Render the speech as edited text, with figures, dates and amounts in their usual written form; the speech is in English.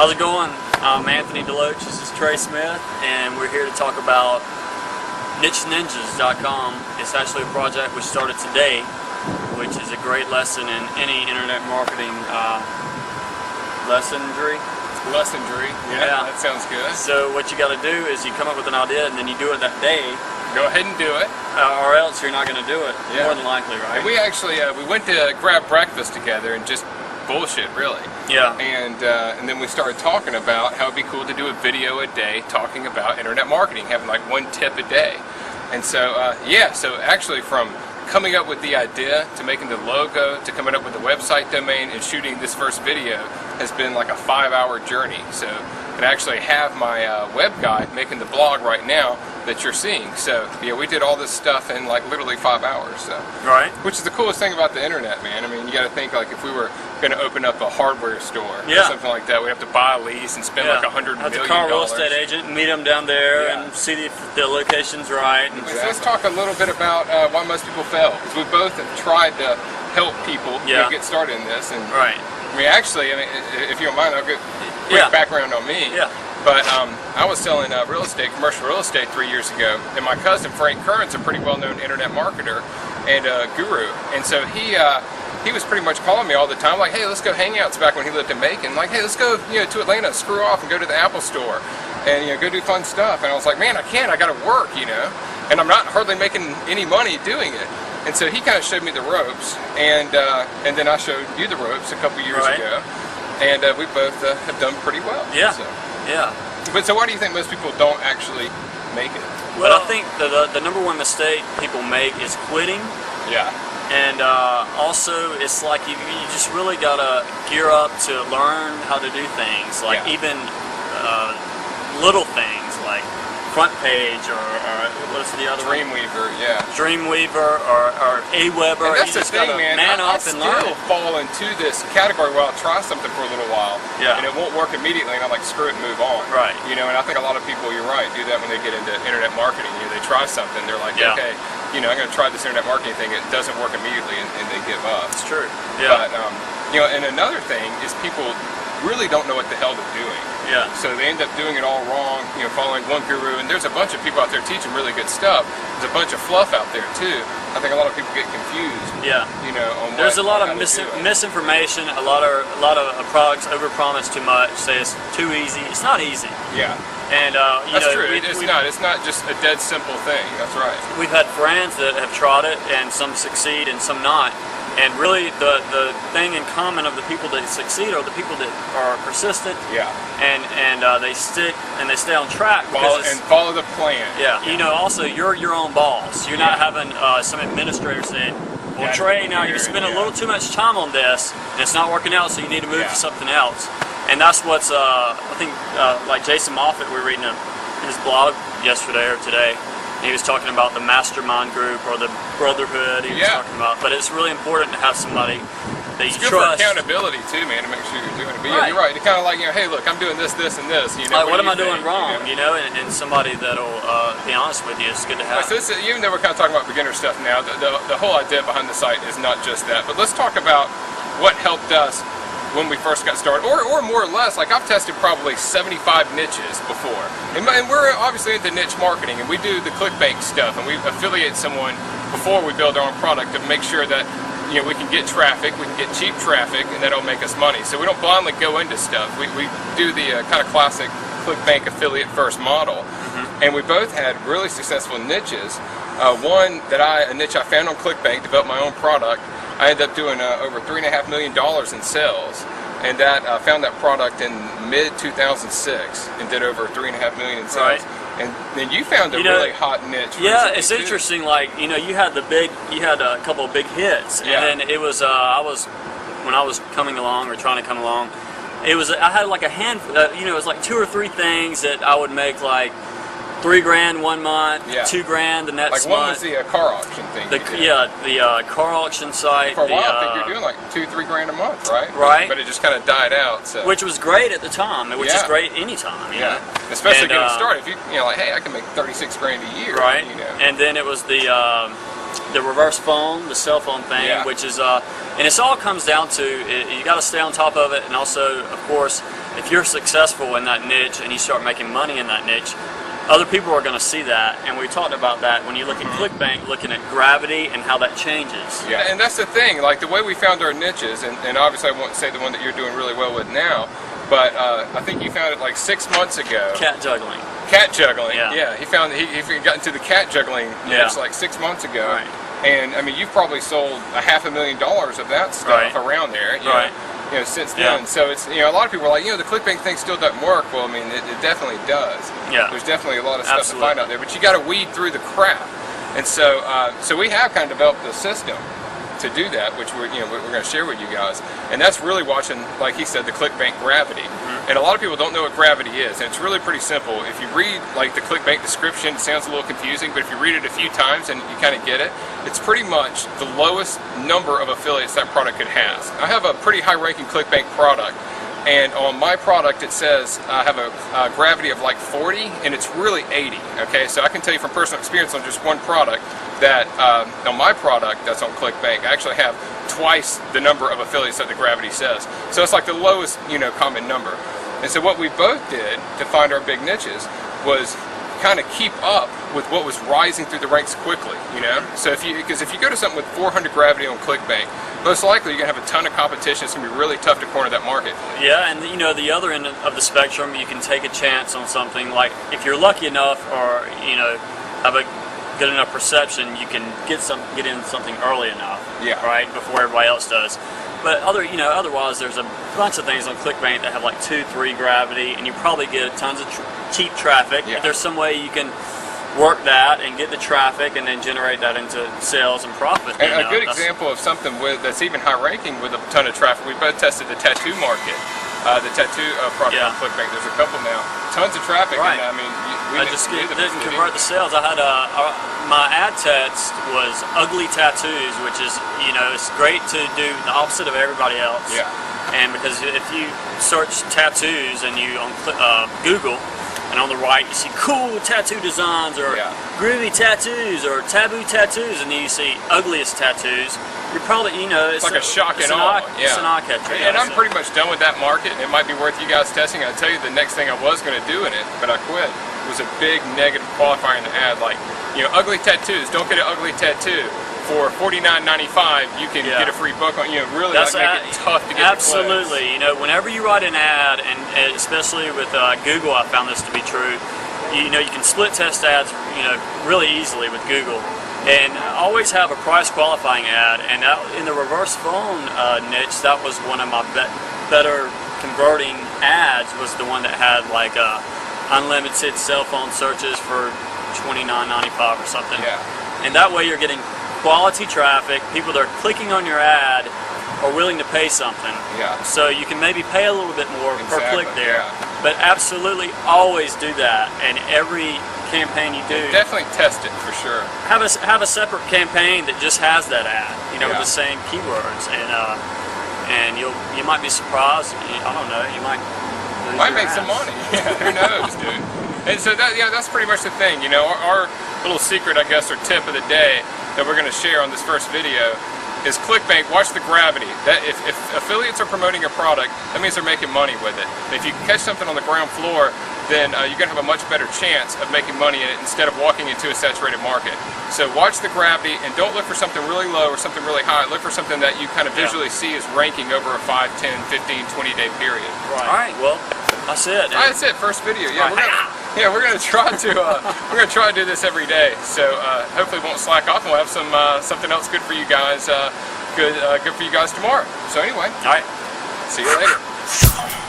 How's it going? I'm Anthony Deloach, this is Trey Smith, and we're here to talk about NicheNinjas.com. It's actually a project we started today, which is a great lesson in any internet marketing lessonry. Yeah, that sounds good. So what you got to do is you come up with an idea and then you do it that day. Go ahead and do it. Or else you're not going to do it, more than likely, right? And we actually, we went to grab breakfast together and just bullshit, really. Yeah. And then we started talking about how it'd be cool to do a video a day talking about internet marketing, having like one tip a day. And so, so actually from coming up with the idea to making the logo to coming up with the website domain and shooting this first video has been like a 5-hour journey. So I actually have my web guy making the blog right now that you're seeing. So yeah, we did all this stuff in like literally 5 hours. So right. Which is the coolest thing about the internet, man. I mean, you got to think like if we were going to open up a hardware store or something like that, we'd have to buy a lease and spend like $100 million. Have to call a real estate agent and meet them down there and see if the location's right. So let's talk a little bit about why most people fail. Because we both have tried to help people get started in this. And I mean, actually, I mean, if you don't mind, I'll get quick background on me. Yeah. But I was selling real estate, commercial real estate 3 years ago, and my cousin Frank Curran's a pretty well-known internet marketer and guru, and so he was pretty much calling me all the time, like, hey, let's go hangouts back when he lived in Macon, like, hey, let's go, to Atlanta, screw off and go to the Apple store, and go do fun stuff. And I was like, man, I can't, I got to work, and I'm not hardly making any money doing it. And so he kind of showed me the ropes, and then I showed you the ropes a couple years ago, and we both have done pretty well. Yeah. So. Yeah. But so why do you think most people don't actually make it? Well, I think the number one mistake people make is quitting. Yeah. And also, it's like you just really got to gear up to learn how to do things. Like even little things like front page or what's the other Dreamweaver, Dreamweaver or Aweber. And that's the thing, man. I still fall into this category where I'll try something for a little while, and it won't work immediately, and I'm like, screw it and move on. Right. And I think a lot of people, you're right, do that when they get into internet marketing. They try something, they're like, okay, I'm going to try this internet marketing thing. It doesn't work immediately, and they give up. It's true. Yeah. But and another thing is people really don't know what the hell they're doing. Yeah. So they end up doing it all wrong, following one guru, and there's a bunch of people out there teaching really good stuff. There's a bunch of fluff out there too. I think a lot of people get confused. Yeah. On there's a lot of misinformation, a lot of products overpromise too much, say it's too easy. It's not easy. Yeah. And that's true. It's not just a dead simple thing. That's right. We've had friends that have tried it, and some succeed and some not. And really, the thing in common of the people that succeed are the people that are persistent. Yeah. And they stick and they stay on track. Follow the plan. Yeah. Also you're your own boss. You're not having some administrator saying, "Well, Trey, now you're spending a little too much time on this, and it's not working out, so you need to move to something else." And that's what's I think like Jason Moffett, we were reading his blog yesterday or today. He was talking about the mastermind group or the brotherhood he was talking about. But it's really important to have somebody that you trust. It's good for accountability too, man, to make sure you're doing it. But you're right. It's kind of like, hey, look, I'm doing this, this, and this. Like, what am I doing wrong? And somebody that'll be honest with you. It's good to have. So even though we're kind of talking about beginner stuff now, the whole idea behind the site is not just that. But let's talk about what helped us when we first got started, or more or less, like I've tested probably 75 niches before, and we're obviously into niche marketing, and we do the ClickBank stuff, and we affiliate someone before we build our own product to make sure that we can get traffic, we can get cheap traffic, and that'll make us money. So we don't blindly go into stuff. We do the kind of classic ClickBank affiliate first model, and we both had really successful niches. One a niche I found on ClickBank, developed my own product. I ended up doing over $3.5 million in sales, and found that product in mid-2006 and did over $3.5 million in sales. Right. And then you found a really hot niche. Yeah, it's interesting. Like you had a couple of big hits, and then it was when I was coming along or trying to come along, I had like a handful. It was like 2 or 3 things that I would make like $3,000 1 month, $2,000 the next month. Like one was the car auction thing. The car auction site. For a while, I think you're doing like $2-3 a month, right? Right. But it just kind of died out. So. Which was great at the time, which is great anytime. Especially getting started. If you like, hey, I can make $36,000 a year. Right. And then it was the reverse phone, the cell phone thing, which is and it all comes down to you got to stay on top of it, and also, of course, if you're successful in that niche and you start making money in that niche, other people are going to see that. And we talked about that when you look at ClickBank, looking at gravity and how that changes. Yeah, and that's the thing. Like the way we found our niches, and obviously I won't say the one that you're doing really well with now, but I think you found it like 6 months ago. Cat juggling. Cat juggling. Yeah. He found he got into the cat juggling niche like 6 months ago. Right. And I mean, you've probably sold $500,000 of that stuff around there. You know, since then. Yeah. So it's, you know, a lot of people are like, you know, the ClickBank thing still doesn't work. Well, I mean, it definitely does. Yeah. There's definitely a lot of stuff Absolutely. to find out there, but you got to weed through the crap. And so, so we have kind of developed a system to do that, which we're going to share with you guys. And that's really watching, like he said, the ClickBank gravity. And a lot of people don't know what gravity is, and it's really pretty simple. If you read like the ClickBank description, it sounds a little confusing, but if you read it a few times and you kind of get it, it's pretty much the lowest number of affiliates that product could have. I have a pretty high-ranking ClickBank product, and on my product it says I have a gravity of like 40, and it's really 80. Okay, so I can tell you from personal experience on just one product that on my product that's on ClickBank, I actually have twice the number of affiliates that the gravity says. So it's like the lowest, you know, common number. And so what we both did to find our big niches was kind of keep up with what was rising through the ranks quickly, you know? So because if you go to something with 400 gravity on ClickBank, most likely you're gonna have a ton of competition. It's gonna be really tough to corner that market. Yeah, and you know, the other end of the spectrum, you can take a chance on something like if you're lucky enough, or you know, have a good enough perception, you can get in something early enough, right, before everybody else does. But otherwise, there's a bunch of things on ClickBank that have like 2, 3 gravity, and you probably get tons of cheap traffic. Yeah. If there's some way you can work that and get the traffic and then generate that into sales and profit. And a good example of something that's even high ranking with a ton of traffic, we both tested the tattoo market, the tattoo product on ClickBank. There's a couple now, tons of traffic. Right. And, I mean, I just didn't convert the sales. I had my ad text was ugly tattoos, which is, you know, it's great to do the opposite of everybody else. Yeah. And because if you search tattoos and you on Google, and on the right you see cool tattoo designs or groovy tattoos or taboo tattoos, and then you see ugliest tattoos, you're probably, you know, it's like a shock and awe. It's an eye catcher. And I'm pretty much done with that market. It might be worth you guys testing. I'll tell you the next thing I was going to do in it, but I quit, was a big negative qualifier in the ad, like, you know, ugly tattoos, don't get an ugly tattoo. For $49.95, you can get a free book on. You know, really make it tough to get. Absolutely. You know, whenever you write an ad, and especially with Google, I found this to be true. You know, you can split test ads, you know, really easily with Google, and always have a price qualifying ad. And in the reverse phone niche, that was one of my better converting ads. Was the one that had like unlimited cell phone searches for $29.95 or something. Yeah. And that way, you're getting quality traffic. People that are clicking on your ad are willing to pay something. Yeah. So you can maybe pay a little bit more per click there. But absolutely always do that. And every campaign you do, definitely test it for sure. Have a separate campaign that just has that ad, you know, with the same keywords, and you might be surprised. I don't know, you might make some money. Yeah, who knows, dude. And so that's pretty much the thing. You know, our little secret, I guess, or tip of the day that we're going to share on this first video is ClickBank. Watch the gravity. That if affiliates are promoting a product, that means they're making money with it. And if you can catch something on the ground floor, then you're going to have a much better chance of making money in it instead of walking into a saturated market. So watch the gravity, and don't look for something really low or something really high. Look for something that you kind of visually see as ranking over a 5, 10, 15, 20-day period. Right. All right. Well, that's it. That's it. First video. Yeah, we're gonna try to do this every day. So hopefully we won't slack off, and we'll have something else good for you guys. Good for you guys tomorrow. So anyway, all right. See you later.